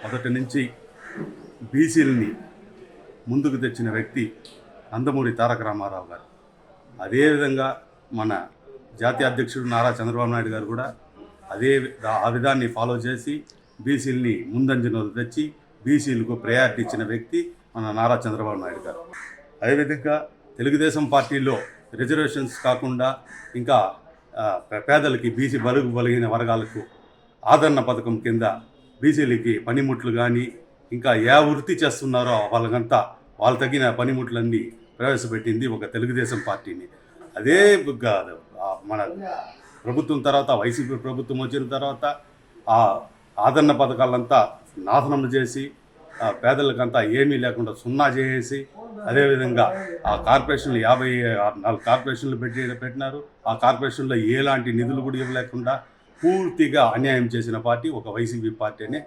మొదటి నుంచి బీసీలని ముందుకు తెచ్చిన వ్యక్తి నందమూరి తారక రామారావు గారు. అదేవిధంగా మన జాతీయ అధ్యక్షుడు నారా చంద్రబాబు నాయుడు గారు కూడా ఆ విధాన్ని ఫాలో చేసి బీసీలని ముందంజలో తెచ్చి బీసీలకు ప్రయారిటీ ఇచ్చిన వ్యక్తి మన నారా చంద్రబాబు నాయుడు గారు. అదేవిధంగా తెలుగుదేశం పార్టీలో రిజర్వేషన్స్ కాకుండా ఇంకా పేదలకి బీసీ బలిగిన వర్గాలకు ఆదరణ పథకం కింద బీసీలకి పనిముట్లు కానీ ఇంకా ఏ వృత్తి చేస్తున్నారో వాళ్ళ తగిన పనిముట్లన్నీ ప్రవేశపెట్టింది ఒక తెలుగుదేశం పార్టీని. అదే మన ప్రభుత్వం తర్వాత వైసీపీ ప్రభుత్వం వచ్చిన తర్వాత ఆ ఆదరణ పథకాలంతా నాశనం చేసి పేదలకంతా ఏమీ లేకుండా సున్నా చేసి అదేవిధంగా ఆ కార్పొరేషన్లు 54 కార్పొరేషన్లు పెట్టినారు. ఆ కార్పొరేషన్లో ఎలాంటి నిధులు కూడా ఇవ్వలేకుండా పూర్తిగా అన్యాయం చేసిన పార్టీ ఒక వైసీపీ పార్టీ అని